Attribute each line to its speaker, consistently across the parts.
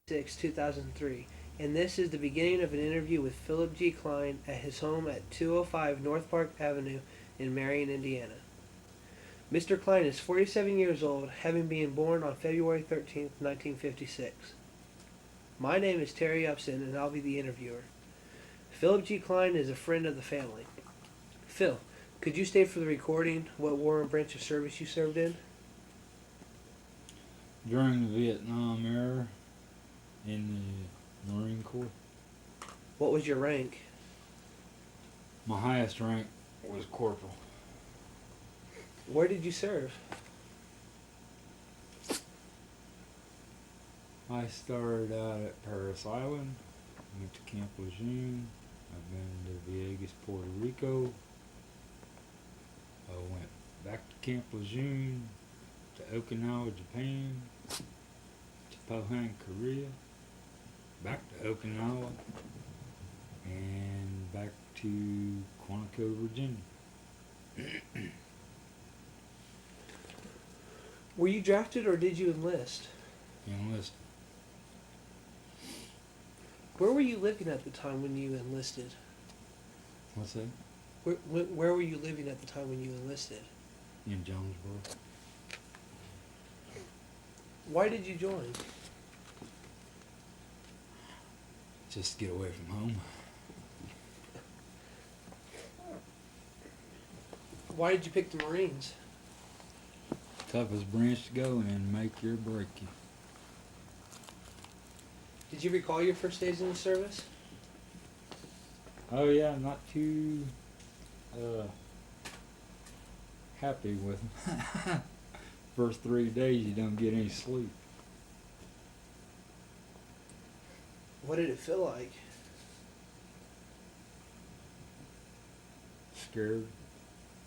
Speaker 1: 6, 2003, and this is the beginning of an interview with Phillip G. Cline at his home at 205 North Park Avenue in Marion, Indiana. Mr. Cline is 47 years old, having been born on February 13th, 1956. My name is Terry Upson, and I'll be the interviewer. Phillip G. Cline is a friend of the family. Phil, could you state for the recording what war and branch of service you served in?
Speaker 2: During the Vietnam era in the Marine Corps.
Speaker 1: What was your rank?
Speaker 2: My highest rank was corporal.
Speaker 1: Where did you serve?
Speaker 2: I started out at Paris Island, went to Camp Lejeune, I've been to Vieques, Puerto Rico. I went back to Camp Lejeune, to Okinawa, Japan, to Pohang, Korea, back to Okinawa, and back to Quantico, Virginia.
Speaker 1: Were you drafted or did you enlist?
Speaker 2: Enlisted.
Speaker 1: Where were you living at the time when you enlisted?
Speaker 2: What's that?
Speaker 1: Where were you living at the time when you enlisted?
Speaker 2: In Jonesboro.
Speaker 1: Why did you join?
Speaker 2: Just to get away from home.
Speaker 1: Why did you pick the Marines?
Speaker 2: Toughest branch to go in, make you or break you.
Speaker 1: Did you recall your first days in the service?
Speaker 2: Oh yeah, I'm not too happy with them. First 3 days you don't get any sleep.
Speaker 1: What did it feel like?
Speaker 2: Scared,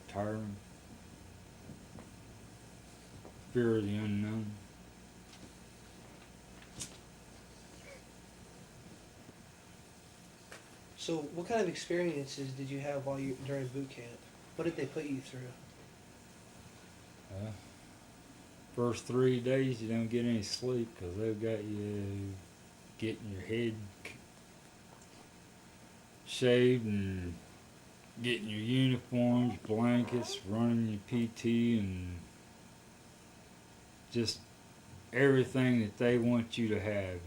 Speaker 2: tiring, fear of the unknown.
Speaker 1: So, what kind of experiences did you have during boot camp? What did they put you through?
Speaker 2: First 3 days you don't get any sleep because they've got you getting your head shaved and getting your uniforms, blankets, running your PT, and just everything that they want you to have.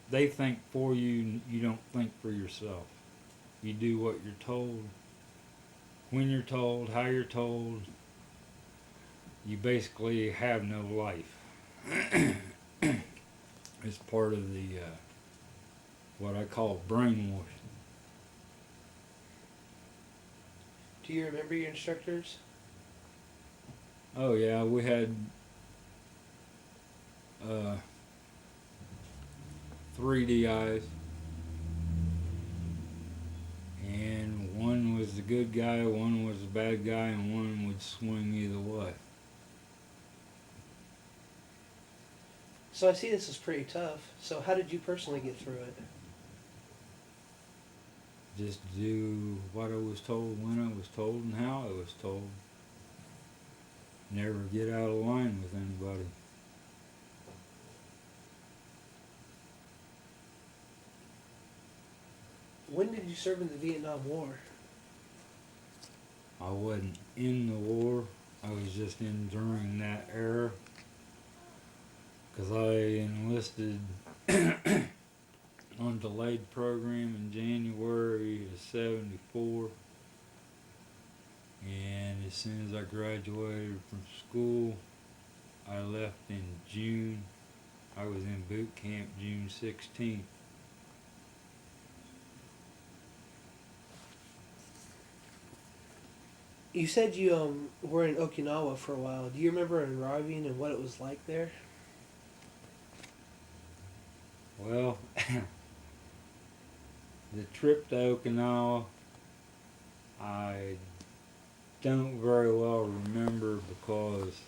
Speaker 2: They think for you, you don't think for yourself. You do what you're told, when you're told, how you're told. You basically have no life. It's part of the, what I call brainwashing.
Speaker 1: Do you remember your instructors?
Speaker 2: Oh yeah, we had 3 DIs, and one was the good guy, one was the bad guy, and one would swing either way.
Speaker 1: So I see this is pretty tough. So how did you personally get through it?
Speaker 2: Just do what I was told, when I was told, and how I was told. Never get out of line with anybody.
Speaker 1: When did you serve in the Vietnam War?
Speaker 2: I wasn't in the war. I was just in during that era. Because I enlisted on delayed program in January of '74. And as soon as I graduated from school, I left in June. I was in boot camp June 16th.
Speaker 1: You said you were in Okinawa for a while. Do you remember arriving and what it was like there?
Speaker 2: Well, the trip to Okinawa, I don't very well remember because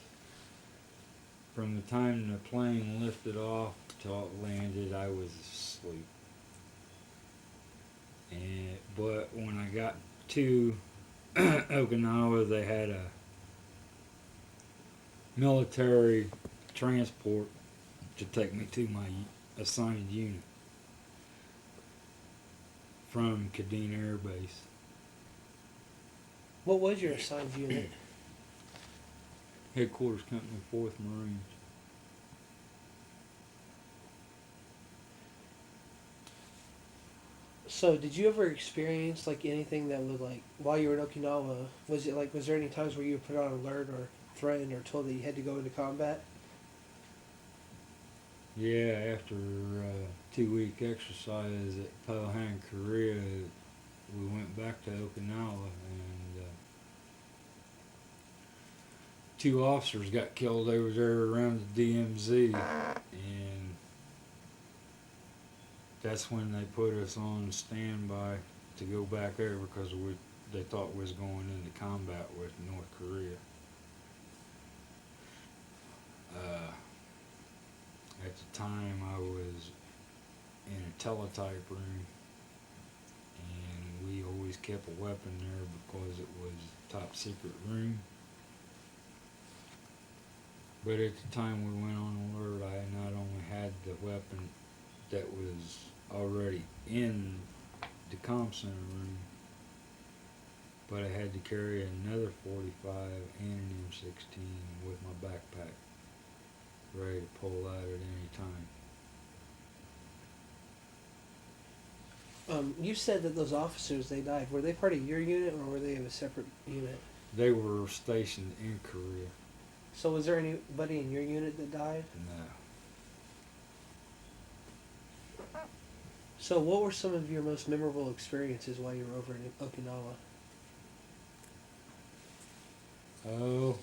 Speaker 2: from the time the plane lifted off till it landed, I was asleep. But when I got to Okinawa, they had a military transport to take me to my assigned unit from Kadena Air Base.
Speaker 1: What was your assigned unit?
Speaker 2: Headquarters Company, 4th Marines.
Speaker 1: So, did you ever experience like anything that would like while you were in Okinawa? Was it like was there any times where you were put on alert or threatened or told that you had to go into combat?
Speaker 2: Yeah, after 2-week exercise at Pohang, Korea, we went back to Okinawa, and 2 officers got killed over there around the DMZ, and that's when they put us on standby to go back there because they thought we was going into combat with North Korea. At the time, I was in a teletype room, and we always kept a weapon there because it was a top secret room. But at the time we went on alert, I not only had the weapon that was already in the comm center room, but I had to carry another 45 and an M16 with my backpack, ready to pull out at any time.
Speaker 1: You said that those officers they died. Were they part of your unit or were they of a separate unit?
Speaker 2: They were stationed in Korea.
Speaker 1: So, was there anybody in your unit that died?
Speaker 2: No.
Speaker 1: So, what were some of your most memorable experiences while you were over in Okinawa?
Speaker 2: Oh.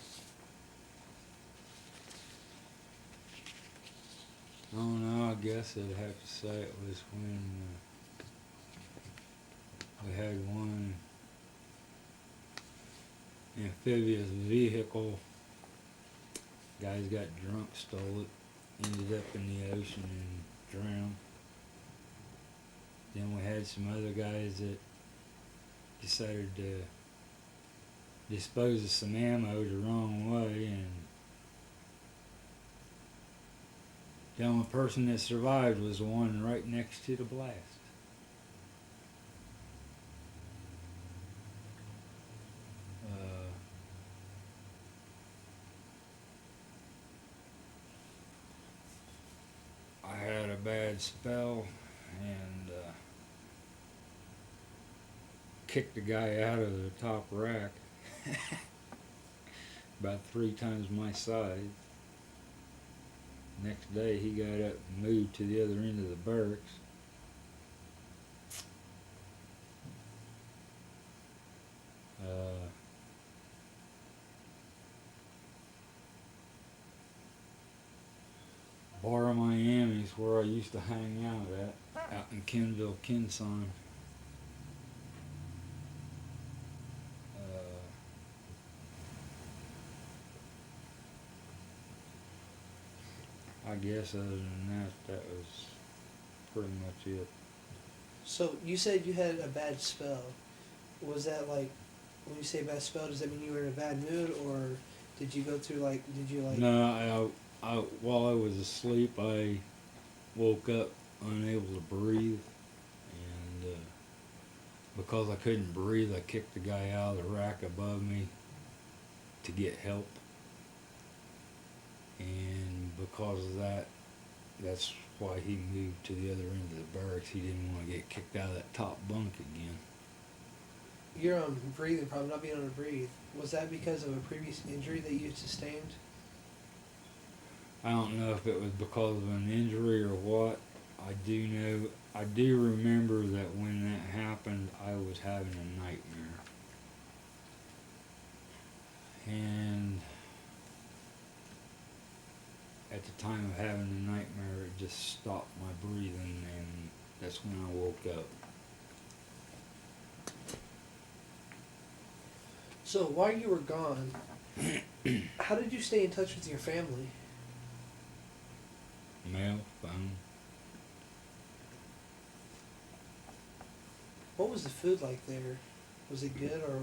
Speaker 2: I don't know, I guess I'd have to say it was when we had one amphibious vehicle. Guys got drunk, stole it, ended up in the ocean and drowned. Then we had some other guys that decided to dispose of some ammo the wrong way, and the only person that survived was the one right next to the blast. I had a bad spell and kicked the guy out of the top rack about 3 times my size. Next day he got up and moved to the other end of the barracks. Bar of Miami's where I used to hang out in Kenville, Kinson. I guess other than that was pretty much it.
Speaker 1: So, you said you had a bad spell. Was that like, when you say bad spell, does that mean you were in a bad mood, or did you go through
Speaker 2: No, while I was asleep, I woke up unable to breathe, and because I couldn't breathe, I kicked the guy out of the rack above me to get help, and because of that, that's why he moved to the other end of the barracks. He didn't want to get kicked out of that top bunk again.
Speaker 1: your breathing problem, not being able to breathe? Was that because of a previous injury that you sustained?
Speaker 2: I don't know if it was because of an injury or what. I do remember that when that happened, I was having a nightmare. And at the time of having the nightmare, it just stopped my breathing, and that's when I woke up.
Speaker 1: So, while you were gone, how did you stay in touch with your family?
Speaker 2: Mail, phone.
Speaker 1: What was the food like there? Was it good or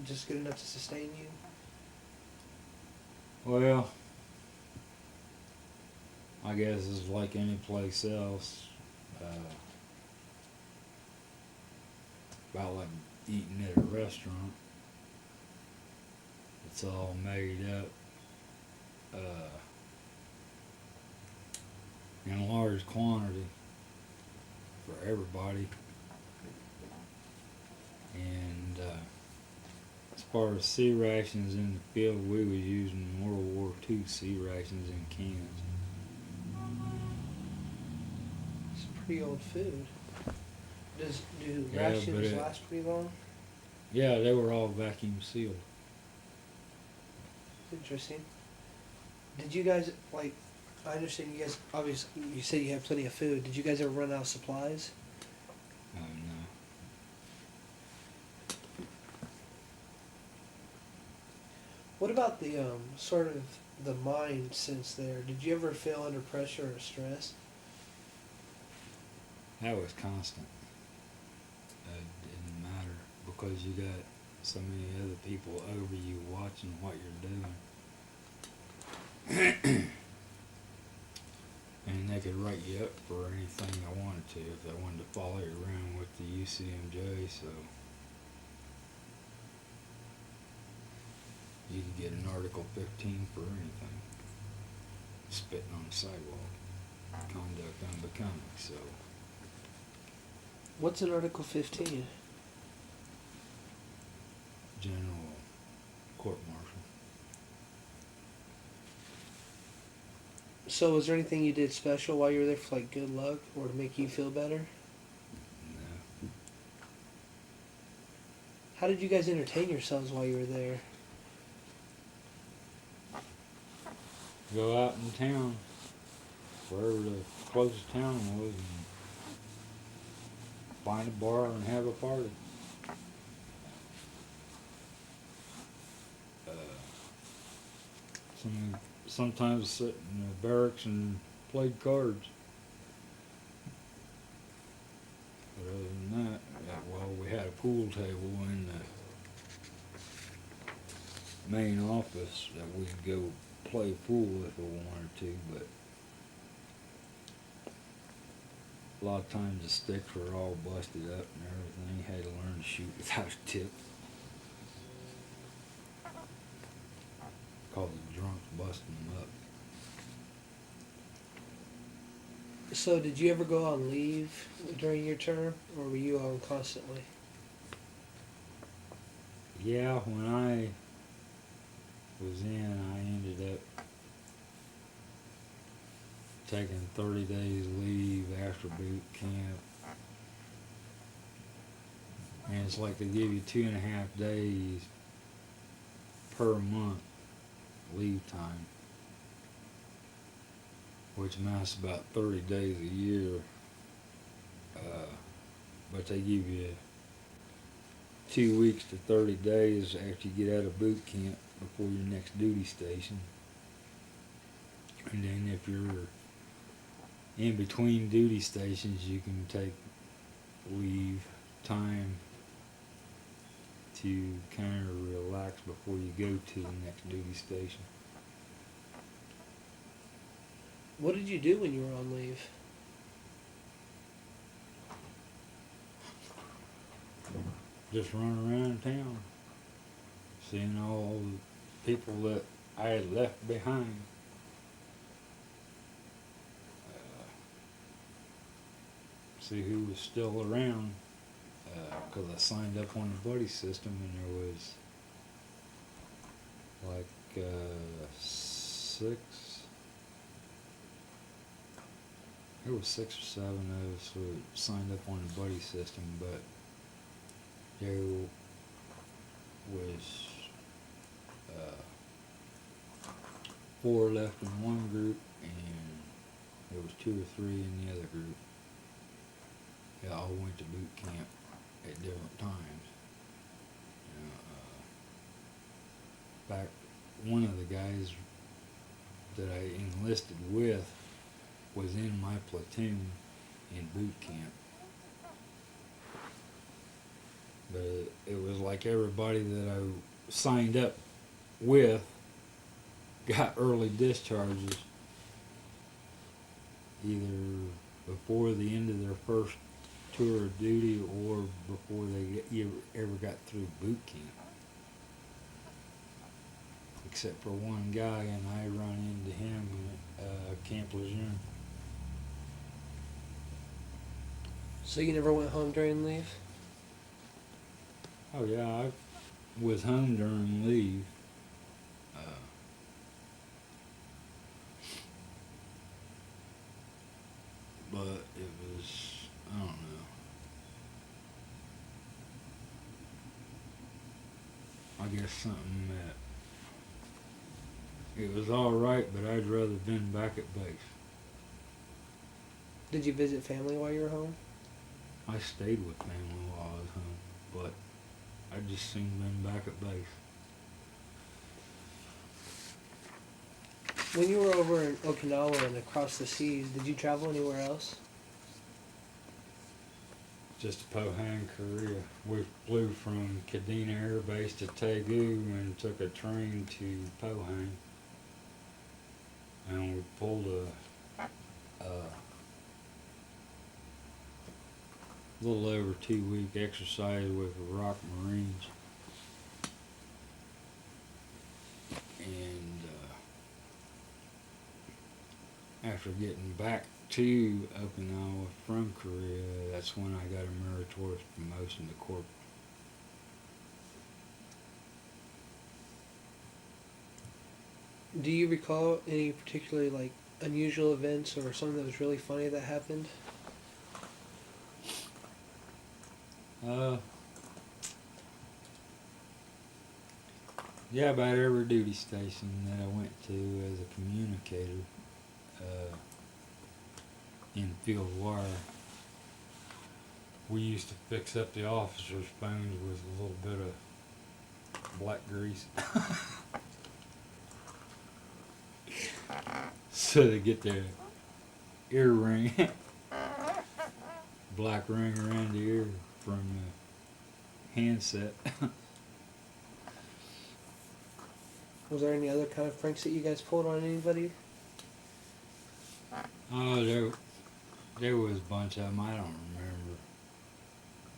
Speaker 1: just good enough to sustain you?
Speaker 2: Well, I guess it's like any place else. About like eating at a restaurant. It's all made up in a large quantity for everybody. And as far as sea rations in the field, we was using World War II sea rations in cans.
Speaker 1: It's pretty old food. Do
Speaker 2: Yeah,
Speaker 1: rations last pretty long?
Speaker 2: Yeah, they were all vacuum sealed.
Speaker 1: Interesting. Did you guys, like, I understand you guys, obviously, you said you have plenty of food. Did you guys ever run out of supplies?
Speaker 2: Oh no.
Speaker 1: What about the, sort of the mind sense there? Did you ever feel under pressure or stress?
Speaker 2: That was constant. It didn't matter because you got so many other people over you watching what you're doing. And they could write you up for anything they wanted to if they wanted to follow you around with the UCMJ, so you could get an Article 15 for anything. Spitting on the sidewalk. Conduct unbecoming, so.
Speaker 1: What's in Article 15?
Speaker 2: General court-martial.
Speaker 1: So was there anything you did special while you were there for, like, good luck or to make you feel better?
Speaker 2: No.
Speaker 1: How did you guys entertain yourselves while you were there?
Speaker 2: Go out in town, wherever the closest town was, and find a bar and have a party. Sometimes sit in the barracks and played cards. But other than that, well, we had a pool table in the main office that we could go play pool if we wanted to, but a lot of times the sticks were all busted up and everything. You had to learn to shoot without a tip. Called the drunks busting them up.
Speaker 1: So did you ever go on leave during your term, or were you on constantly?
Speaker 2: Yeah, when I was in, I ended up taking 30 days leave after boot camp. And it's like they give you 2.5 days per month leave time, which amounts to about 30 days a year. But they give you 2 weeks to 30 days after you get out of boot camp before your next duty station. And then if you're in between duty stations, you can take leave time to kind of relax before you go to the next duty station.
Speaker 1: What did you do when you were on leave?
Speaker 2: Just run around town, seeing all the people that I had left behind. See who was still around, because I signed up on the buddy system, and there was like 6. There was 6 or 7 of us who signed up on the buddy system, but there was 4 left in one group, and there was 2 or 3 in the other group. They all went to boot camp at different times. In fact, one of the guys that I enlisted with was in my platoon in boot camp. But it was like everybody that I signed up with got early discharges. either before the end of their first tour of duty or before ever got through boot camp. Except for one guy, and I run into him at Camp Lejeune.
Speaker 1: So you never went home during leave?
Speaker 2: Oh yeah, I was home during leave. But it was, I don't know. I guess something that it was alright, but I'd rather been back at base.
Speaker 1: Did you visit family while you were home?
Speaker 2: I stayed with family while I was home, but I just soon been back at base.
Speaker 1: When you were over in Okinawa and across the seas, did you travel anywhere else?
Speaker 2: Just to Pohang, Korea. We flew from Kadena Air Base to Daegu and took a train to Pohang. And we pulled a little over 2-week exercise with the Rock Marines. And after getting back to Okinawa from Korea, that's when I got a meritorious promotion to corporal.
Speaker 1: Do you recall any particularly unusual events or something that was really funny that happened?
Speaker 2: Yeah, about every duty station that I went to as a communicator in field wire, we used to fix up the officers' phones with a little bit of black grease. So they get their ear ring, black ring around the ear from the handset.
Speaker 1: Was there any other kind of pranks that you guys pulled on anybody?
Speaker 2: Oh, there was a bunch of them. I don't remember.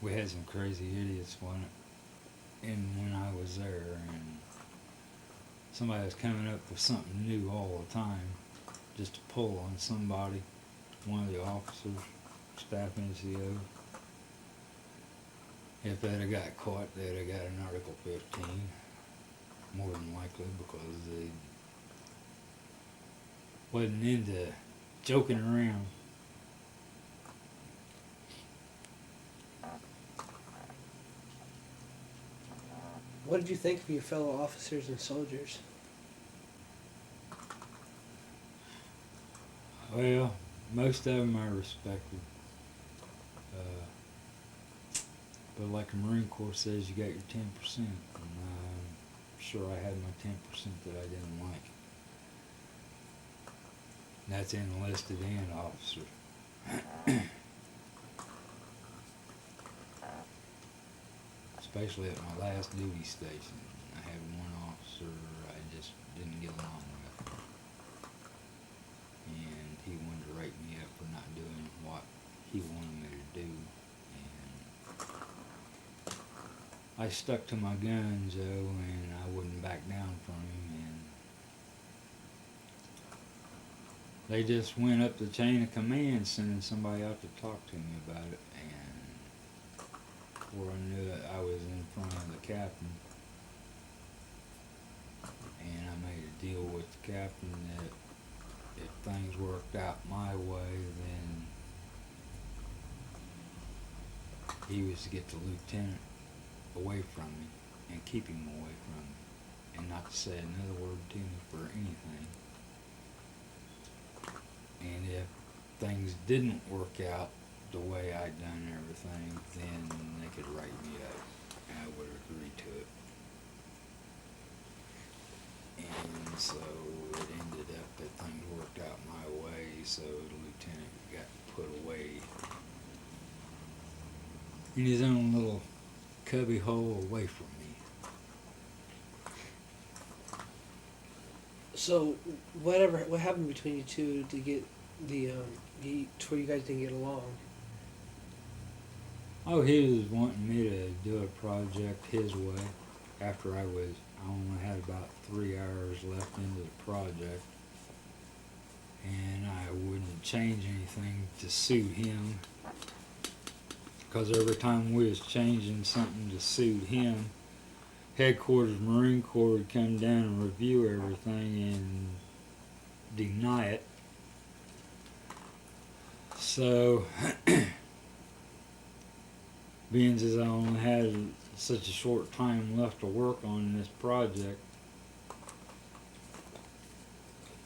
Speaker 2: We had some crazy idiots when I was there, and somebody was coming up with something new all the time, just to pull on somebody, one of the officers, staff NCO. If they'd have got caught, they'd have got an Article 15, more than likely, because they wasn't into joking around.
Speaker 1: What did you think of your fellow officers and soldiers?
Speaker 2: Well, most of them I respected. But like the Marine Corps says, you got your 10%. And I'm sure I had my 10% that I didn't like. And that's enlisted and officer. Especially at my last duty station. I had one officer I just didn't get along with. And he wanted to write me up for not doing what he wanted me to do. And I stuck to my guns, though, and I wouldn't back down from him. And they just went up the chain of command, sending somebody out to talk to me about it. And before I knew it, I was in front of the captain. And I made a deal with the captain that if things worked out my way, then he was to get the lieutenant away from me and keep him away from me, and not to say another word to me for anything. And if things didn't work out the way I'd done everything, then they could write me up, and I would agree to it. And so it ended up that things worked out my way, so the lieutenant got put away in his own little cubby hole away from me.
Speaker 1: So, what happened between you two to get to where you guys didn't get along?
Speaker 2: Oh, he was wanting me to do a project his way after I only had about 3 hours left into the project. And I wouldn't change anything to suit him. Because every time we was changing something to suit him, Headquarters Marine Corps would come down and review everything and deny it. So, being as I only had such a short time left to work on this project,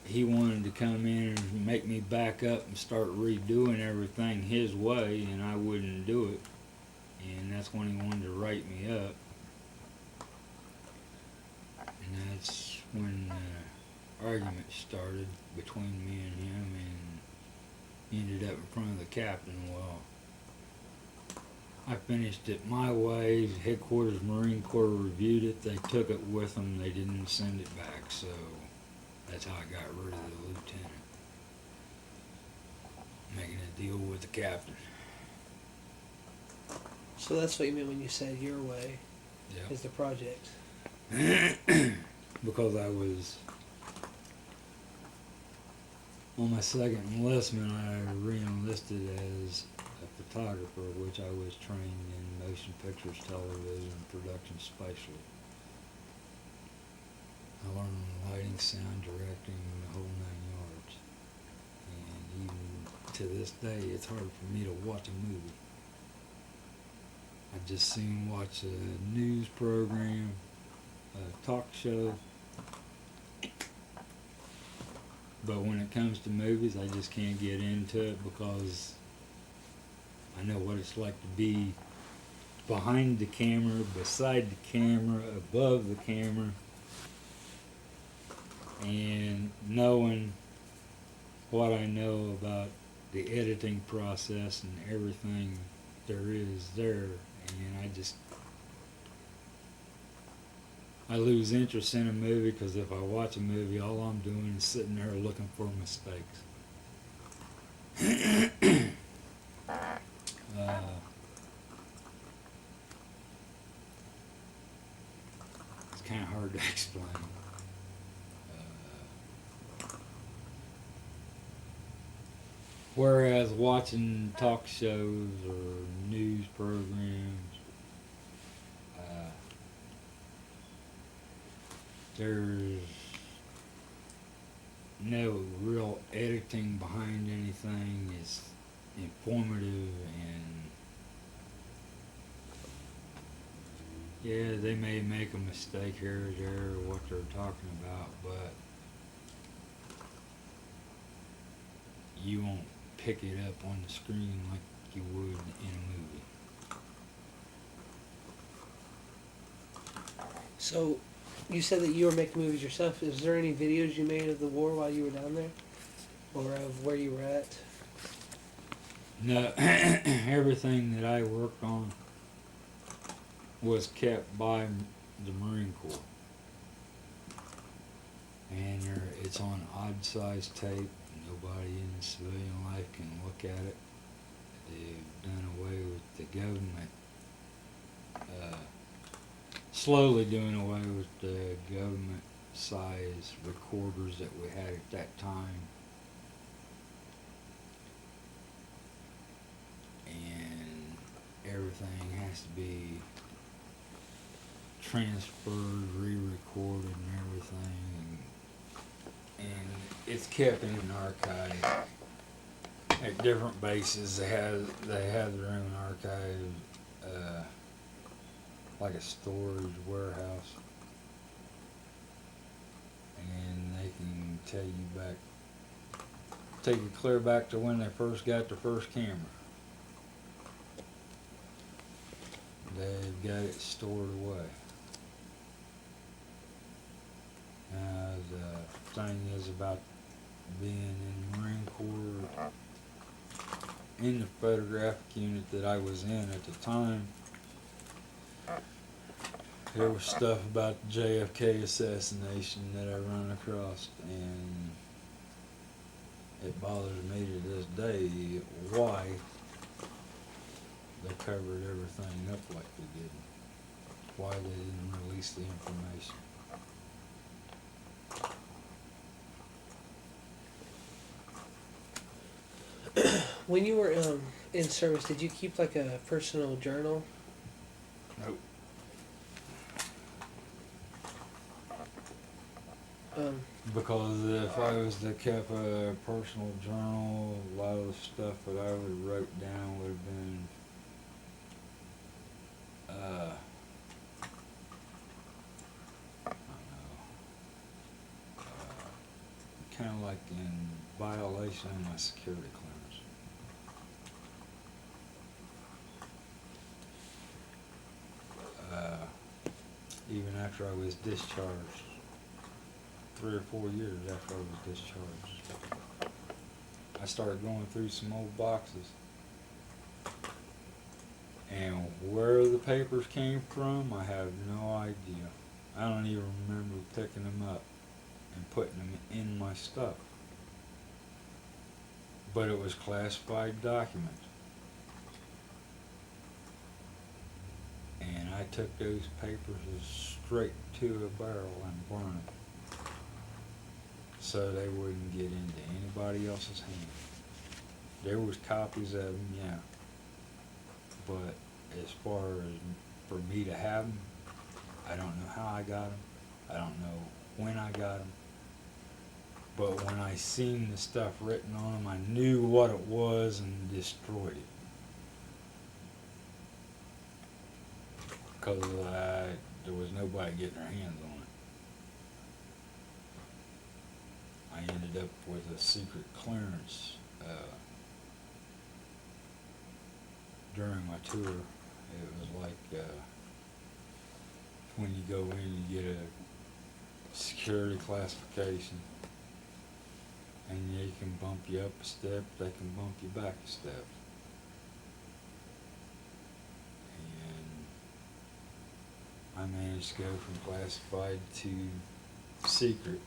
Speaker 2: he wanted to come in and make me back up and start redoing everything his way, and I wouldn't do it. And that's when he wanted to write me up. And that's when the argument started between me and him, and he ended up in front of the captain. Well, I finished it my way. Headquarters Marine Corps reviewed it. They took it with them. They didn't send it back. So that's how I got rid of the lieutenant. Making a deal with the captain.
Speaker 1: So that's what you meant when you said your way
Speaker 2: Yep.
Speaker 1: is the project.
Speaker 2: Because I was on my second enlistment, I re-enlisted as a photographer, which I was trained in motion pictures, television, and production specialist. I learned lighting, sound, directing, the whole 9 yards. And even to this day, it's hard for me to watch a movie. I just soon watch a news program, a talk show. But when it comes to movies, I just can't get into it because I know what it's like to be behind the camera, beside the camera, above the camera, and knowing what I know about the editing process and everything there is there, and I lose interest in a movie because if I watch a movie, all I'm doing is sitting there looking for mistakes. It's kind of hard to explain. Whereas watching talk shows or news programs, there's no real editing behind anything. It's informative, and yeah, they may make a mistake here or there or what they're talking about, but you won't pick it up on the screen like you would in a movie.
Speaker 1: So, you said that you were making movies yourself. Is there any videos you made of the war while you were down there? Or of where you were at?
Speaker 2: No, everything that I worked on was kept by the Marine Corps. And it's on odd-sized tape. Nobody in civilian life can look at it. They've done away with the government. Slowly doing away with the government size recorders that we had at that time. And everything has to be transferred, re-recorded and everything. And it's kept in an archive. At different bases they have their own archive. Like a storage warehouse, and they can take you clear back to when they first got the first camera. They've got it stored away. Now the thing is about being in the Marine Corps, in the photographic unit that I was in at the time, there was stuff about the JFK assassination that I run across, and it bothers me to this day why they covered everything up like they did. Why they didn't release the information.
Speaker 1: When you were in service, did you keep like a personal journal?
Speaker 2: Nope. Because if I was to keep a personal journal, a lot of the stuff that I would have wrote down would have been I don't know, kind of like in violation of my security clearance. Even after I was discharged, 3 or 4 years after I was discharged, I started going through some old boxes. And where the papers came from, I have no idea. I don't even remember picking them up and putting them in my stuff. But it was classified documents. And I took those papers straight to a barrel and burned them, so they wouldn't get into anybody else's hands. There was copies of them, yeah. But as far as for me to have them, I don't know how I got them. I don't know when I got them. But when I seen the stuff written on them, I knew what it was and destroyed it. Because there was nobody getting their hands on it. I ended up with a secret clearance during my tour. It was like when you go in, you get a security classification, and they can bump you up a step, they can bump you back a step. And I managed to go from classified to secret.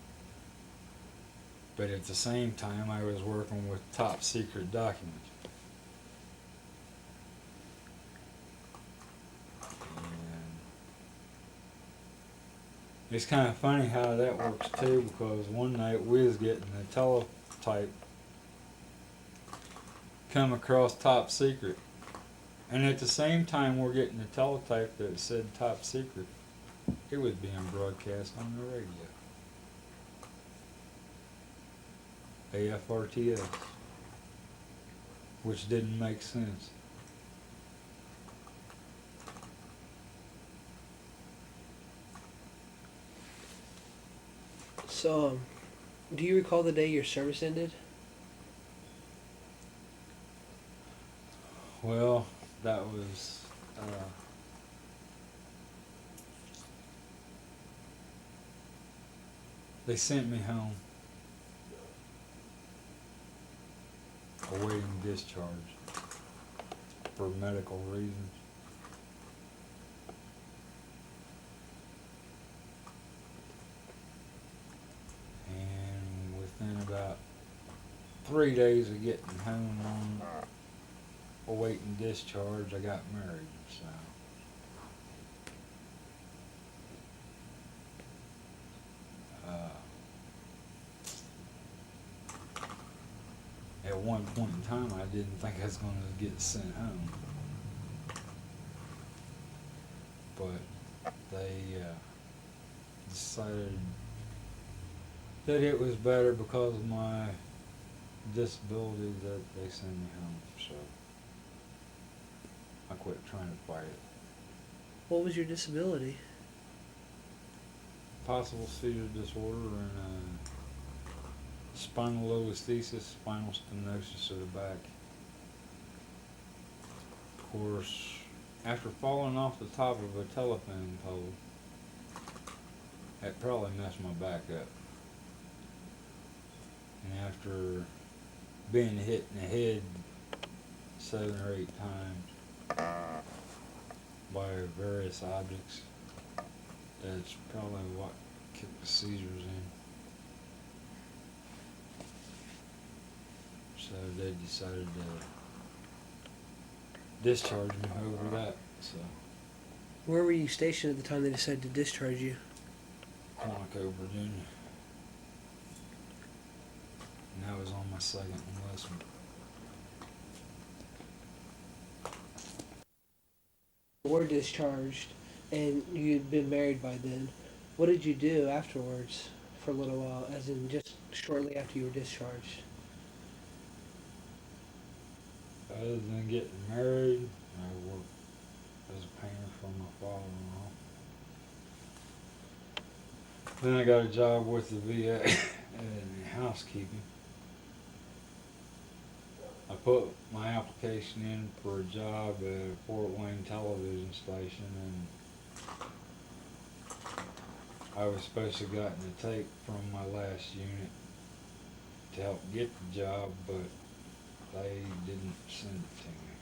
Speaker 2: But at the same time, I was working with top secret documents. It's kind of funny how that works too, because one night we was getting a teletype come across top secret, and at the same time we're getting a teletype that said top secret, it was being broadcast on the radio. AFRTS, which didn't make sense.
Speaker 1: So, do you recall the day your service ended?
Speaker 2: Well, that was they sent me home awaiting discharge for medical reasons. And within about 3 days of getting home on awaiting discharge, I got married. So at one point in time, I didn't think I was going to get sent home, but they decided that it was better because of my disability that they sent me home. So I quit trying to fight it.
Speaker 1: What was your disability?
Speaker 2: Possible seizure disorder and spondylolisthesis, spinal stenosis of the back. Of course, after falling off the top of a telephone pole, that probably messed my back up. And after being hit in the head 7 or 8 times by various objects, that's probably what kicked the seizures in. So they decided to discharge me over that. So
Speaker 1: Where were you stationed at the time they decided to discharge you?
Speaker 2: Quantico, Virginia. And that was on my second enlistment.
Speaker 1: You were discharged, and you'd been married by then. What did you do afterwards for a little while, as in just shortly after you were discharged?
Speaker 2: Other than getting married, I worked as a painter for my father-in-law. Then I got a job with the VA in housekeeping. I put my application in for a job at a Fort Wayne television station, and I was supposed to have gotten a tape from my last unit to help get the job, but they didn't send it to me.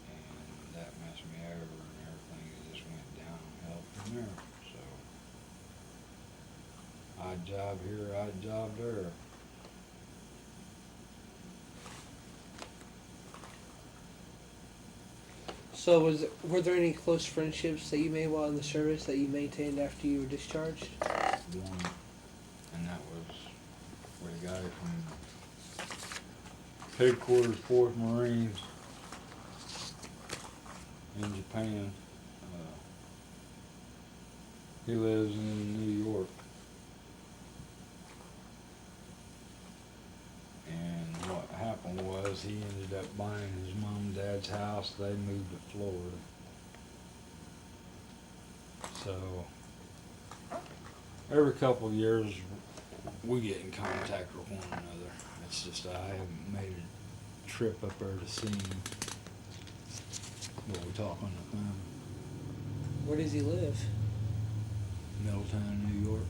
Speaker 2: And that messed me over, and everything just went downhill from there. So, odd job here, odd job there.
Speaker 1: So, were there any close friendships that you made while in the service that you maintained after you were discharged?
Speaker 2: One, and that was with a guy from headquarters, 4th Marines in Japan. He lives in New York. And what happened was he ended up buying his mom and dad's house. They moved to Florida. So every couple of years we get in contact with one another. It's just I haven't made a trip up there to see him. But we talk on the phone.
Speaker 1: Where does he live?
Speaker 2: Middletown, New York.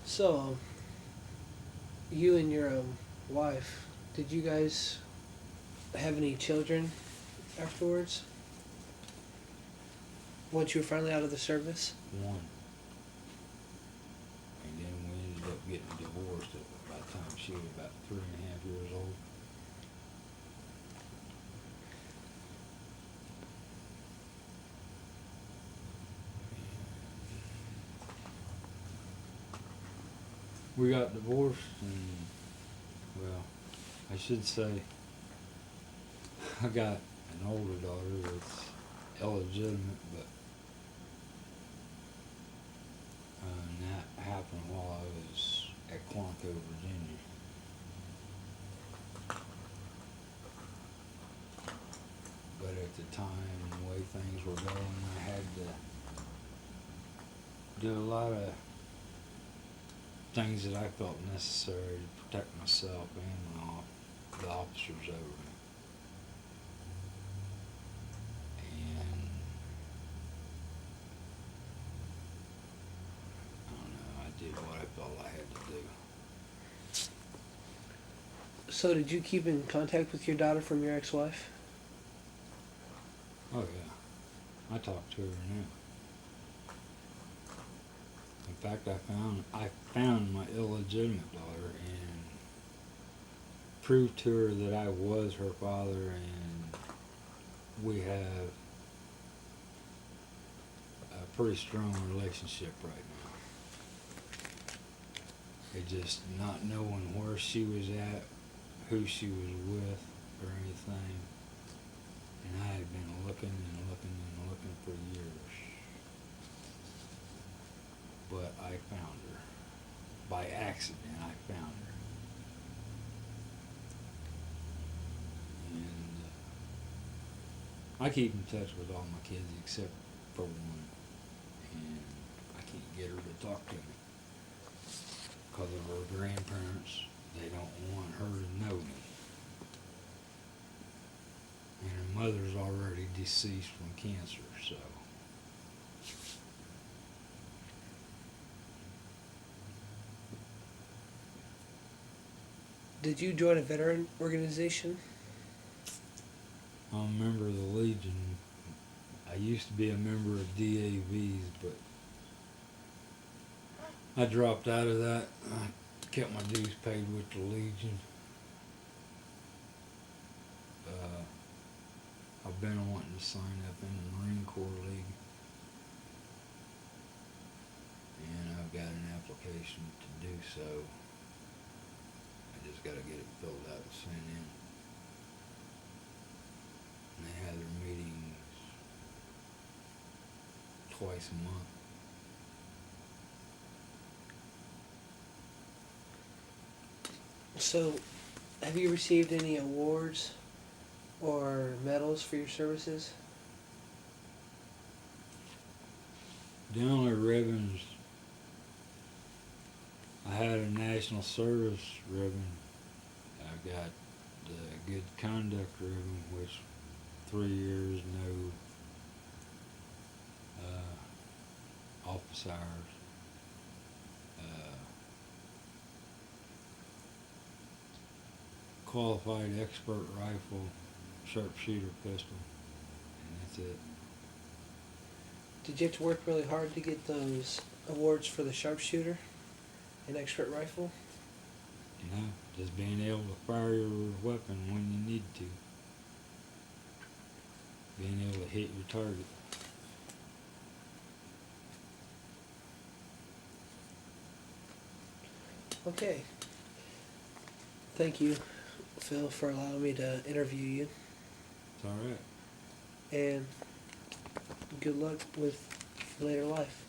Speaker 1: So, you and your wife, did you guys have any children afterwards? Once you were finally out of the service?
Speaker 2: One. And then we ended up getting divorced by the time she was about 3.5 years old. We got divorced, and, well, I should say, I got an older daughter that's illegitimate, but and that happened while I was at Quantico, Virginia. But at the time, the way things were going, I had to do a lot of things that I felt necessary to protect myself and the officers over me. And I don't know, I did what I felt I had to do.
Speaker 1: So, did you keep in contact with your daughter from your ex-wife?
Speaker 2: Oh yeah, I talk to her now. In fact, I found my illegitimate daughter and proved to her that I was her father, and we have a pretty strong relationship right now. It just not knowing where she was at, who she was with, or anything. And I had been looking and looking and looking for years. But I found her. By accident, I found her. And I keep in touch with all my kids except for one. And I can't get her to talk to me. Because of her grandparents, they don't want her to know me. And her mother's already deceased from cancer, so.
Speaker 1: Did you join a veteran organization?
Speaker 2: I'm a member of the Legion. I used to be a member of DAVs, but I dropped out of that. I kept my dues paid with the Legion. I've been wanting to sign up in the Marine Corps League. And I've got an application to do so. I just got to get it filled out and sent in. And they have their meetings twice a month.
Speaker 1: So, have you received any awards or medals for your services?
Speaker 2: The only ribbons, I had a National Service ribbon. I got the Good Conduct ribbon, which 3 years, no office hours. Qualified expert rifle, sharpshooter pistol, and that's it.
Speaker 1: Did you have to work really hard to get those awards for the sharpshooter and expert rifle?
Speaker 2: You know, just being able to fire your weapon when you need to. Being able to hit your target.
Speaker 1: Okay. Thank you, Phil, for allowing me to interview you.
Speaker 2: It's alright.
Speaker 1: And good luck with later life.